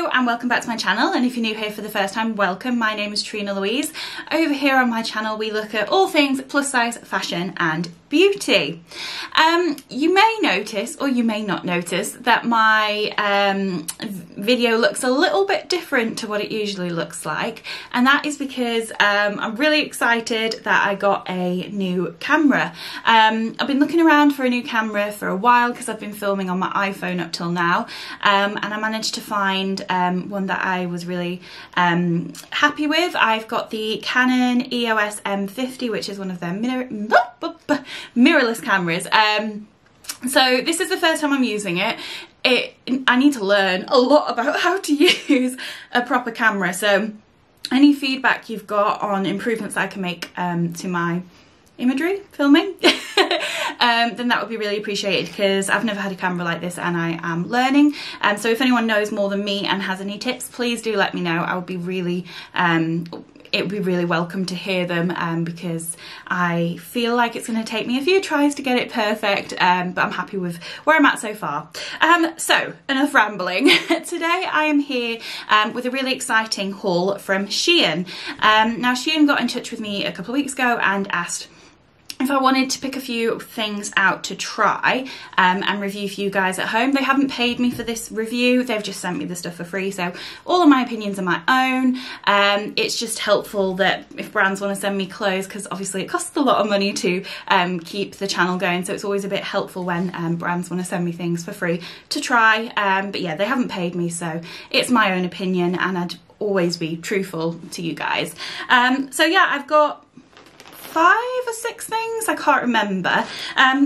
Hello and welcome back to my channel, and if you're new here for the first time, welcome. My name is Trina-Louise. Over here on my channel we look at all things plus size, fashion and beauty. You may notice, or you may not notice, that my video looks a little bit different to what it usually looks like, and that is because I'm really excited that I got a new camera. I've been looking around for a new camera for a while because I've been filming on my iPhone up till now, and I managed to find one that I was really happy with. I've got the Canon EOS M50, which is one of their mirrorless cameras. So this is the first time I'm using it. I need to learn a lot about how to use a proper camera, so any feedback you've got on improvements I can make to my imagery filming then that would be really appreciated, because I've never had a camera like this and I am learning. So if anyone knows more than me and has any tips, please do let me know. I would be really it would be really welcome to hear them, because I feel like it's going to take me a few tries to get it perfect, but I'm happy with where I'm at so far. So enough rambling. Today I am here with a really exciting haul from SHEIN. Now SHEIN got in touch with me a couple of weeks ago and asked if I wanted to pick a few things out to try and review for you guys at home. They haven't paid me for this review, they've just sent me the stuff for free, so all of my opinions are my own. It's just helpful that if brands want to send me clothes, because obviously it costs a lot of money to keep the channel going, so it's always a bit helpful when brands want to send me things for free to try. But yeah, they haven't paid me, so it's my own opinion and I'd always be truthful to you guys. So yeah, I've got 5 or 6 things, I can't remember.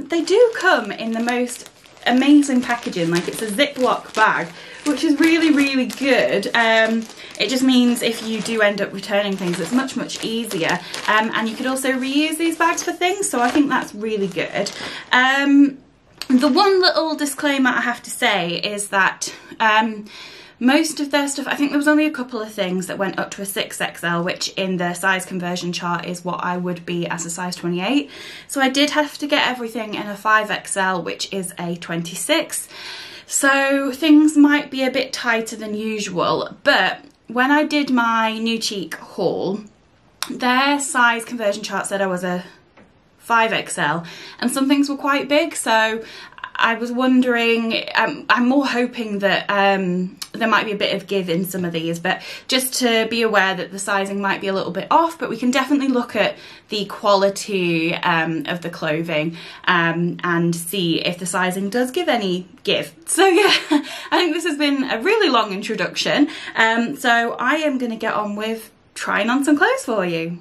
They do come in the most amazing packaging, like it's a Ziploc bag, which is really good. It just means if you do end up returning things, it's much easier, and you could also reuse these bags for things, so I think that's really good. The one little disclaimer I have to say is that most of their stuff, I think there was only a couple of things that went up to a 6XL, which in the size conversion chart is what I would be as a size 28. So I did have to get everything in a 5XL, which is a 26. So things might be a bit tighter than usual, but when I did my New Cheek haul, their size conversion chart said I was a 5XL, and some things were quite big, so I was wondering, I'm more hoping that there might be a bit of give in some of these, but just to be aware that the sizing might be a little bit off, but we can definitely look at the quality of the clothing and see if the sizing does give any give. So yeah, I think this has been a really long introduction, so I am going to get on with trying on some clothes for you.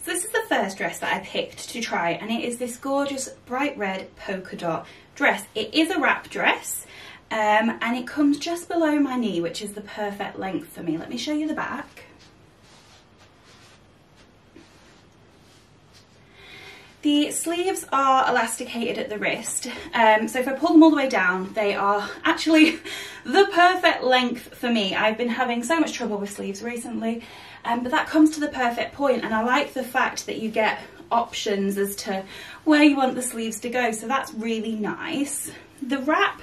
So this is the first dress that I picked to try, and it is this gorgeous bright red polka dot dress. It is a wrap dress, and it comes just below my knee, which is the perfect length for me. Let me show you the back. The sleeves are elasticated at the wrist, so if I pull them all the way down, they are actually the perfect length for me. I've been having so much trouble with sleeves recently, but that comes to the perfect point, and I like the fact that you get options as to where you want the sleeves to go, so that's really nice. The wrap,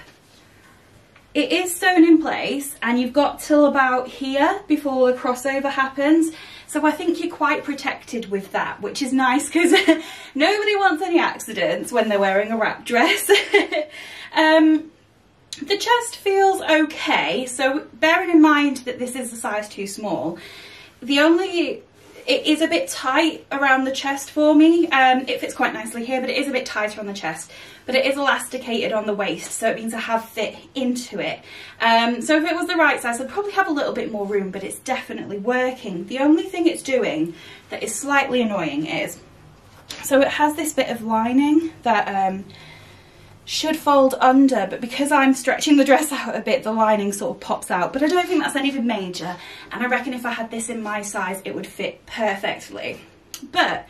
it is sewn in place, and you've got till about here before the crossover happens. So I think you're quite protected with that, which is nice, because nobody wants any accidents when they're wearing a wrap dress. The chest feels okay, so bearing in mind that this is a size too small, it is a bit tight around the chest for me. It fits quite nicely here, but it is a bit tighter on the chest. But it is elasticated on the waist, so it means I have fit into it. So if it was the right size, I'd probably have a little bit more room, but it's definitely working. The only thing it's doing that is slightly annoying is, so it has this bit of lining that should fold under, but because I'm stretching the dress out a bit, the lining sort of pops out, but I don't think that's anything major, and I reckon if I had this in my size, it would fit perfectly. But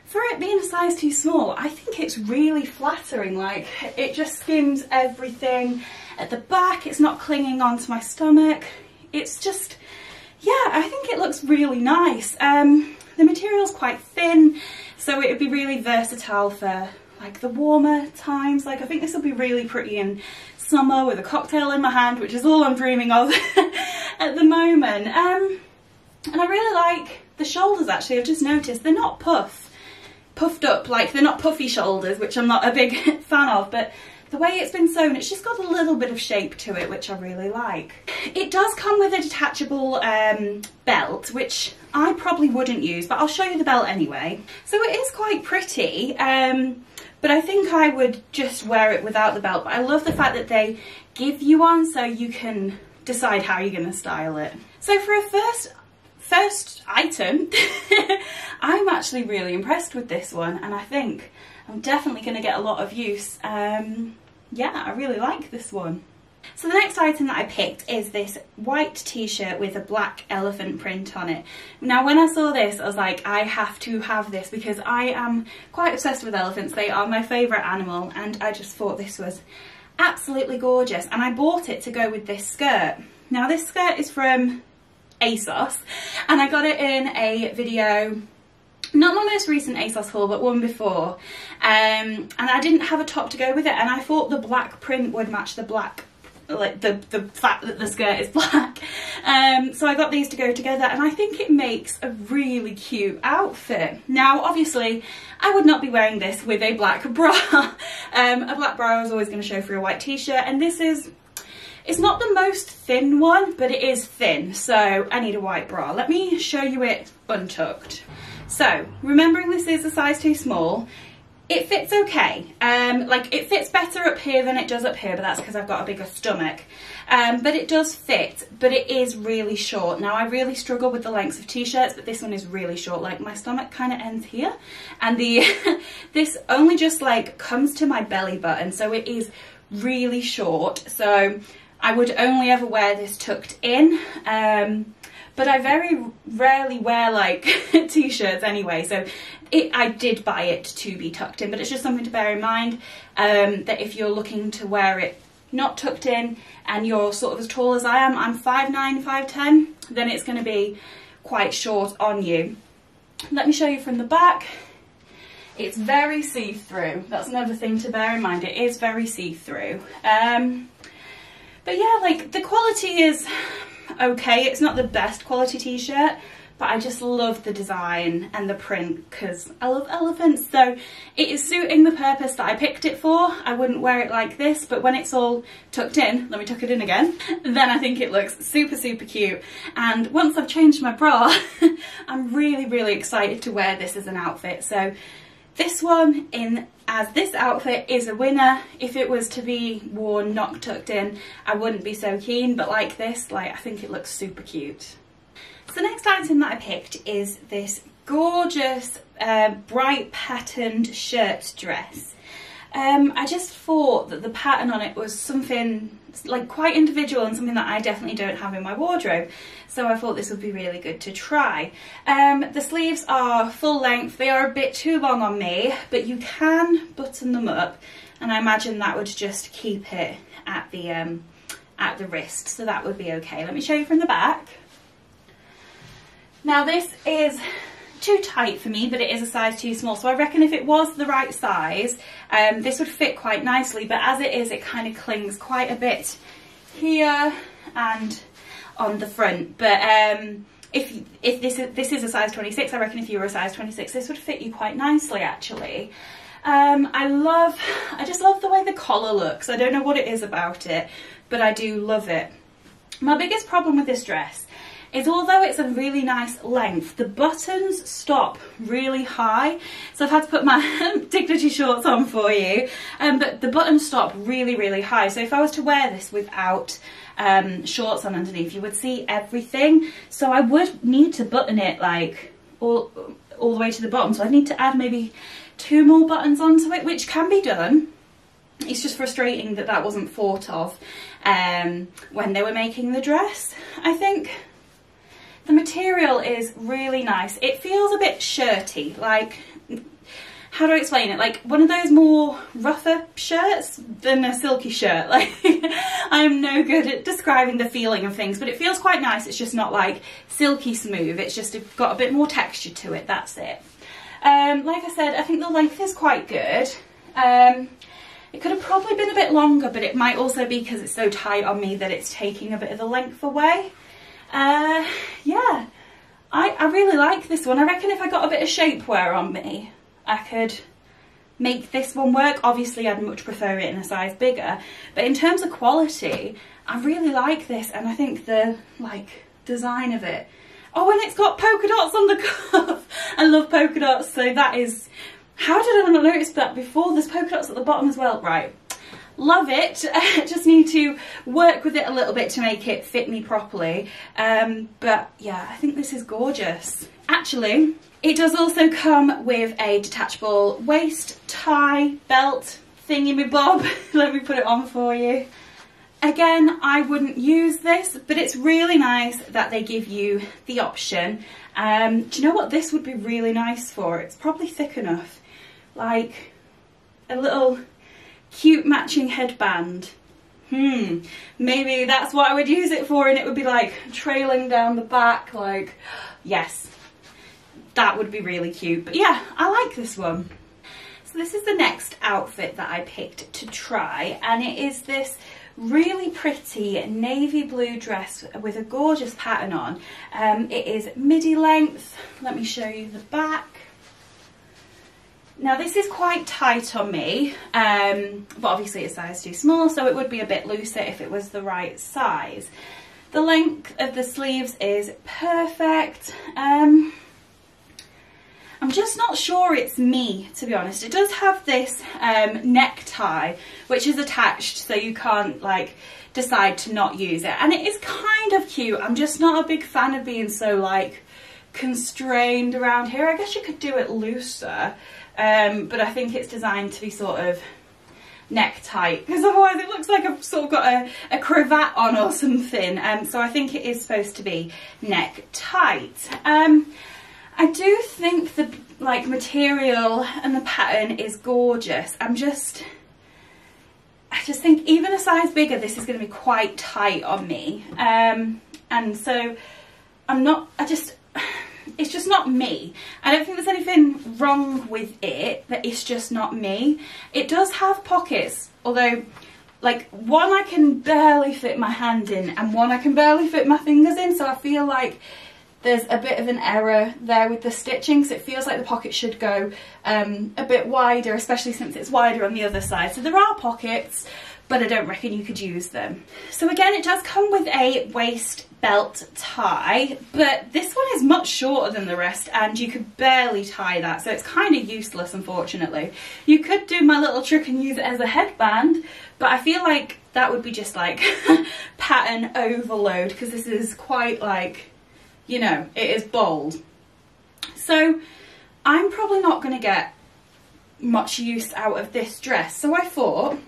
for it being a size too small, I think it's really flattering. Like, it just skims everything at the back, it's not clinging onto my stomach, it's just, yeah, I think it looks really nice. The material's quite thin, so it would be really versatile for like the warmer times. Like I think this will be really pretty in summer with a cocktail in my hand, which is all I'm dreaming of at the moment. And I really like the shoulders actually. I've just noticed they're not puffed up, like they're not puffy shoulders, which I'm not a big fan of, but the way it's been sewn, it's just got a little bit of shape to it, which I really like. It does come with a detachable belt, which I probably wouldn't use, but I'll show you the belt anyway. So it is quite pretty, but I think I would just wear it without the belt. But I love the fact that they give you one so you can decide how you're going to style it. So for a first item, I'm actually really impressed with this one, and I think I'm definitely going to get a lot of use. Yeah, I really like this one. So the next item that I picked is this white t-shirt with a black elephant print on it. Now when I saw this, I was like, I have to have this because I am quite obsessed with elephants. They are my favourite animal, and I just thought this was absolutely gorgeous, and I bought it to go with this skirt. Now this skirt is from ASOS, and I got it in a video, not my most recent ASOS haul, but one before, and I didn't have a top to go with it, and I thought the black print would match the black, like the fact that the skirt is black. So I got these to go together, and I think it makes a really cute outfit. Now obviously I would not be wearing this with a black bra. A black bra I was always going to show through a white t-shirt, and this is, it's not the most thin one, but it is thin, so I need a white bra. Let me show you it untucked. So, remembering this is a size too small, it fits okay. Like it fits better up here than it does up here, but that's because I've got a bigger stomach. But it does fit, but it is really short. Now I really struggle with the lengths of t-shirts, but this one is really short. Like my stomach kind of ends here, and the this only just like comes to my belly button, so it is really short. So I would only ever wear this tucked in. But I very rarely wear like t-shirts anyway, so I did buy it to be tucked in, but it's just something to bear in mind, that if you're looking to wear it not tucked in and you're sort of as tall as I am, I'm 5'9", 5'10", then it's going to be quite short on you. Let me show you from the back. It's very see-through. That's another thing to bear in mind. It is very see-through. But yeah, like the quality is okay. It's not the best quality t-shirt, but I just love the design and the print because I love elephants, so it is suiting the purpose that I picked it for. I wouldn't wear it like this, but when it's all tucked in, let me tuck it in again, then I think it looks super cute. And once I've changed my bra, I'm really excited to wear this as an outfit. So this one in as this outfit is a winner. If it was to be worn not tucked in, I wouldn't be so keen, but like this, like I think it looks super cute. So the next item that I picked is this gorgeous bright patterned shirt dress. I just thought that the pattern on it was something like quite individual and something that I definitely don't have in my wardrobe, so I thought this would be really good to try. The sleeves are full length. They are a bit too long on me, but you can button them up, and I imagine that would just keep it at the wrist, so that would be okay. Let me show you from the back. Now this is too tight for me, but it is a size too small, so I reckon if it was the right size, this would fit quite nicely, but as it is, it kind of clings quite a bit here and on the front. But if this is a size 26, I reckon if you were a size 26, this would fit you quite nicely actually. I just love the way the collar looks. I don't know what it is about it, but I do love it. My biggest problem with this dress is although it's a really nice length, the buttons stop really high. So I've had to put my dignity shorts on for you, but the buttons stop really high. So if I was to wear this without shorts on underneath, you would see everything. So I would need to button it like all the way to the bottom. So I need to add maybe 2 more buttons onto it, which can be done. It's just frustrating that that wasn't thought of when they were making the dress, I think. The material is really nice. It feels a bit shirty, like, how do I explain it? Like one of those more rougher shirts than a silky shirt. Like, I am no good at describing the feeling of things, but it feels quite nice. It's just not like silky smooth. It's just got a bit more texture to it, that's it. Like I said, I think the length is quite good. It could have probably been a bit longer, but it might also be because it's so tight on me that it's taking a bit of the length away. Yeah, I really like this one. I reckon if I got a bit of shapewear on me, I could make this one work. Obviously, I'd much prefer it in a size bigger, but in terms of quality, I really like this, and I think the design of it. Oh, and it's got polka dots on the cuff. I love polka dots, so that is... How did I not notice that before? There's polka dots at the bottom as well. Right, love it. Just need to work with it a little bit to make it fit me properly. But yeah, I think this is gorgeous. Actually, it does also come with a detachable waist, tie, belt, thingy-me-bob. Let me put it on for you. Again, I wouldn't use this, but it's really nice that they give you the option. Do you know what this would be really nice for? It's probably thick enough. Like a little cute matching headband. Maybe that's what I would use it for, and it would be like trailing down the back, like, yes, that would be really cute. But yeah, I like this one. So this is the next outfit that I picked to try, and it is this really pretty navy blue dress with a gorgeous pattern on. It is midi length. Let me show you the back. Now this is quite tight on me, but obviously it's size too small, so it would be a bit looser if it was the right size. The length of the sleeves is perfect. I'm just not sure it's me, to be honest. It does have this necktie, which is attached, so you can't like decide to not use it. And it is kind of cute. I'm just not a big fan of being so like constrained around here. I guess you could do it looser, but I think it's designed to be sort of neck tight, because otherwise it looks like I've sort of got a cravat on or something. So I think it is supposed to be neck tight. I do think the like material and the pattern is gorgeous. I just think even a size bigger, this is going to be quite tight on me. And so it's just not me. I don't think there's anything wrong with it, but it's just not me. It does have pockets, although like one I can barely fit my hand in and one I can barely fit my fingers in, so I feel like there's a bit of an error there with the stitching, so it feels like the pocket should go a bit wider, especially since it's wider on the other side. So there are pockets, but I don't reckon you could use them. So again, it does come with a waist belt tie, but this one is much shorter than the rest and you could barely tie that, so it's kind of useless, unfortunately. You could do my little trick and use it as a headband, but I feel like that would be just like pattern overload, because this is quite like, you know, it is bold. So I'm probably not going to get much use out of this dress, so I thought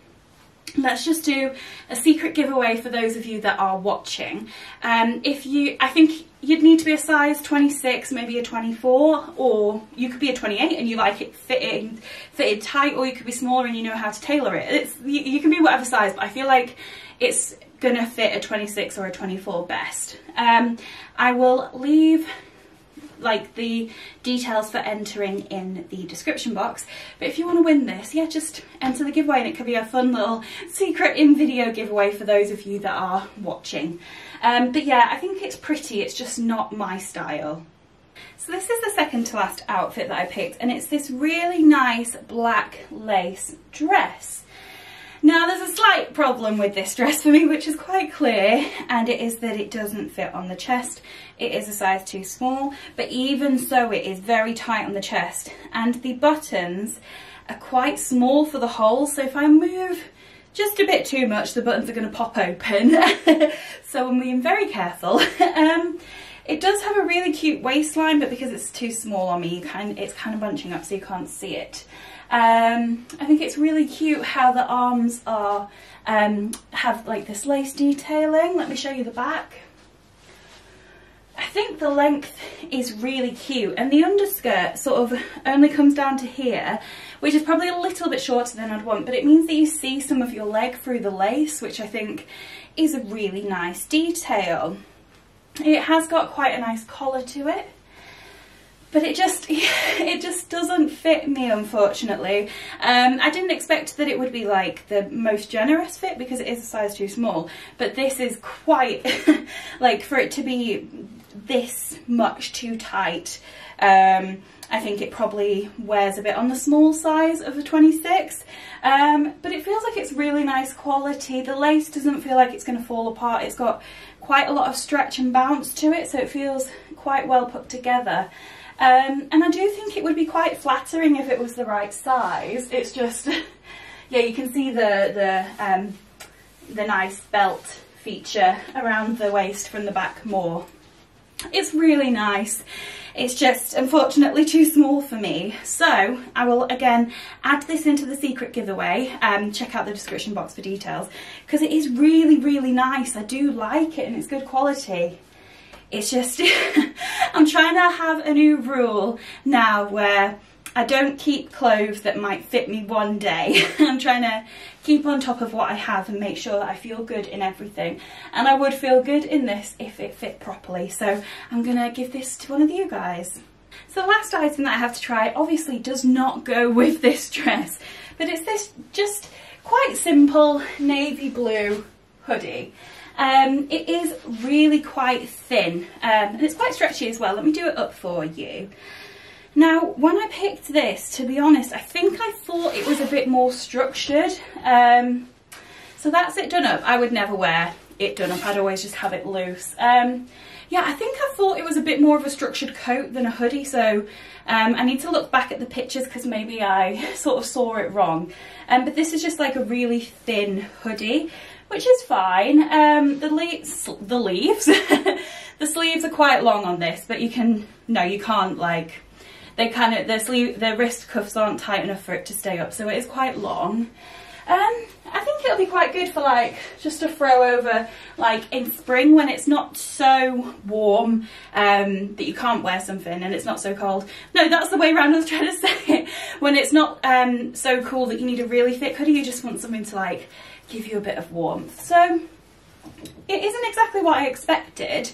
let's just do a secret giveaway for those of you that are watching. I think you'd need to be a size 26, maybe a 24, or you could be a 28 and you like it fitted tight, or you could be smaller and you know how to tailor it. You can be whatever size, but I feel like it's gonna fit a 26 or a 24 best. I will leave like the details for entering in the description box, but if you want to win this, yeah, just enter the giveaway and it could be a fun little secret in video giveaway for those of you that are watching. But yeah, I think it's pretty, it's just not my style. So this is the second to last outfit that I picked, and it's this really nice black lace dress. Now there's a slight problem with this dress for me, which is quite clear, and it is that it doesn't fit on the chest. It is a size too small, but even so it is very tight on the chest, and the buttons are quite small for the hole, so if I move just a bit too much, the buttons are going to pop open. So I'm being very careful. It does have a really cute waistline, but because it's too small on me, it's kind of bunching up so you can't see it. I think it's really cute how the arms are have like this lace detailing. Let me show you the back. I think the length is really cute, and the underskirt sort of only comes down to here, which is probably a little bit shorter than I'd want, but it means that you see some of your leg through the lace, which I think is a really nice detail. It has got quite a nice collar to it. but it just doesn't fit me, unfortunately. I didn't expect that it would be like the most generous fit because it is a size too small, but this is quite like, for it to be this much too tight, I think it probably wears a bit on the small size of a 26, but it feels like it's really nice quality. The lace doesn't feel like it's going to fall apart. It's got quite a lot of stretch and bounce to it, so it feels quite well put together. And I do think it would be quite flattering if it was the right size. It's just, yeah, you can see the nice belt feature around the waist from the back more. It's really nice. It's just unfortunately too small for me. So I will again add this into the secret giveaway. Check out the description box for details, because it is really, really nice. I do like it and it's good quality. It's just, I'm trying to have a new rule now where I don't keep clothes that might fit me one day. I'm trying to keep on top of what I have and make sure that I feel good in everything. And I would feel good in this if it fit properly. So I'm gonna give this to one of you guys. So the last item that I have to try obviously does not go with this dress, but it's this just quite simple navy blue hoodie. It is really quite thin, and it's quite stretchy as well. Let me do it up for you. Now, when I picked this, to be honest, I think I thought it was a bit more structured. So that's it done up. I would never wear it done up. I'd always just have it loose. Yeah, I think I thought it was a bit more of a structured coat than a hoodie. So I need to look back at the pictures because maybe I sort of saw it wrong. But this is just like a really thin hoodie, which is fine. The leaves, the sleeves are quite long on this, but you can't like, the wrist cuffs aren't tight enough for it to stay up, so it is quite long. I think it'll be quite good for like just to throw over like in spring when it's not so warm that you can't wear something and it's not so cold. No, that's the way around I was trying to say it. When it's not so cool that you need a really thick hoodie, you just want something to like give you a bit of warmth. So it isn't exactly what I expected,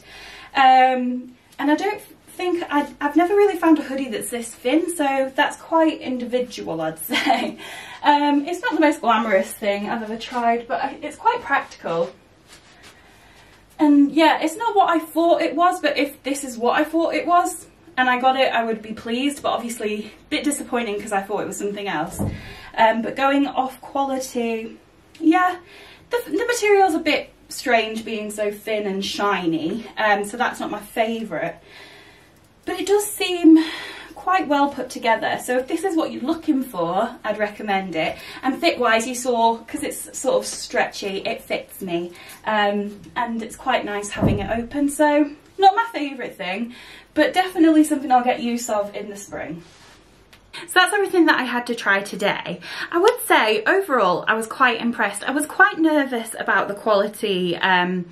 and I don't think I've never really found a hoodie that's this thin, so that's quite individual, I'd say. It's not the most glamorous thing I've ever tried, but it's quite practical. And yeah, it's not what I thought it was, but if this is what I thought it was and I got it, I would be pleased, but obviously a bit disappointing because I thought it was something else. But going off quality, yeah, the material's a bit strange being so thin and shiny, so that's not my favourite. But it does seem quite well put together, so if this is what you're looking for, I'd recommend it. And fit wise, you saw, because it's sort of stretchy, it fits me, and it's quite nice having it open. So not my favourite thing, but definitely something I'll get use of in the spring. So that's everything that I had to try today. I would say overall I was quite impressed. I was quite nervous about the quality of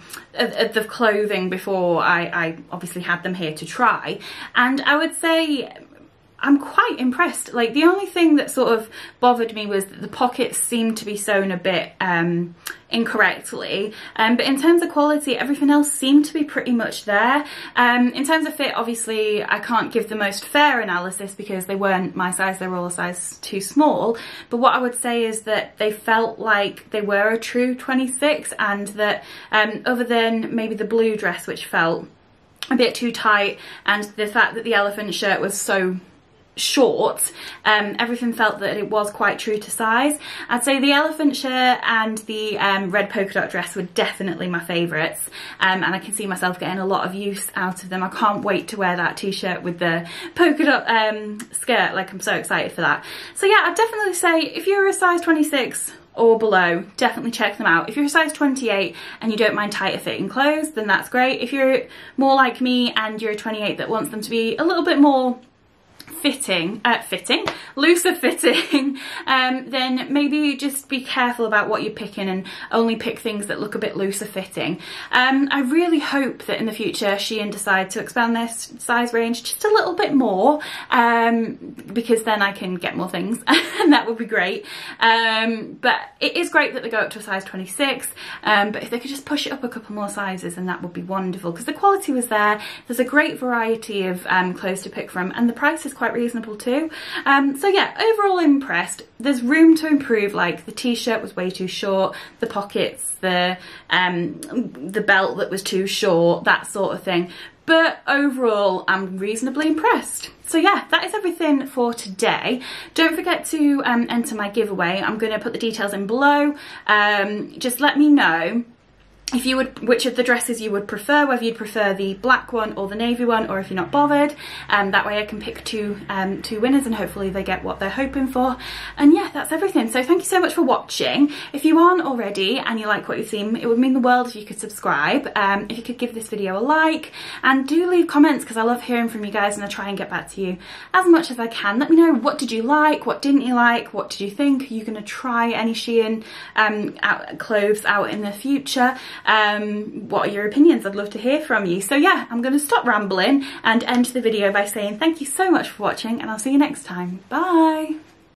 the clothing before I obviously had them here to try, and I would say I'm quite impressed. Like, the only thing that sort of bothered me was that the pockets seemed to be sewn a bit incorrectly, but in terms of quality, everything else seemed to be pretty much there. In terms of fit, obviously I can't give the most fair analysis because they weren't my size, they were all a size too small, but what I would say is that they felt like they were a true 26, and that other than maybe the blue dress, which felt a bit too tight, and the fact that the elephant shirt was so short, everything felt that it was quite true to size. I'd say the elephant shirt and the red polka dot dress were definitely my favourites, and I can see myself getting a lot of use out of them. I can't wait to wear that t-shirt with the polka dot skirt, like I'm so excited for that. So yeah, I'd definitely say if you're a size 26 or below, definitely check them out. If you're a size 28 and you don't mind tighter fitting clothes, then that's great. If you're more like me and you're a 28 that wants them to be a little bit more looser fitting, then maybe just be careful about what you're picking and only pick things that look a bit looser fitting. I really hope that in the future Shein decide to expand their size range just a little bit more, because then I can get more things and that would be great. But it is great that they go up to a size 26, but if they could just push it up a couple more sizes, then that would be wonderful, because the quality was there. There's a great variety of clothes to pick from, and the price is quite reasonable too. So yeah, overall impressed. There's room to improve, like the t-shirt was way too short, the pockets, the belt that was too short, that sort of thing. But overall, I'm reasonably impressed. So yeah, that is everything for today. Don't forget to enter my giveaway. I'm going to put the details in below. Just let me know if you would, which of the dresses you would prefer, whether you'd prefer the black one or the navy one, or if you're not bothered. That way I can pick two winners, and hopefully they get what they're hoping for. And yeah, that's everything. So thank you so much for watching. If you aren't already and you like what you've seen, it would mean the world if you could subscribe, if you could give this video a like, and do leave comments, because I love hearing from you guys and I try and get back to you as much as I can. Let me know, what did you like, what didn't you like, what did you think? Are you going to try any Shein clothes out in the future? What are your opinions? I'd love to hear from you. So yeah, I'm going to stop rambling and end the video by saying thank you so much for watching, and I'll see you next time. Bye!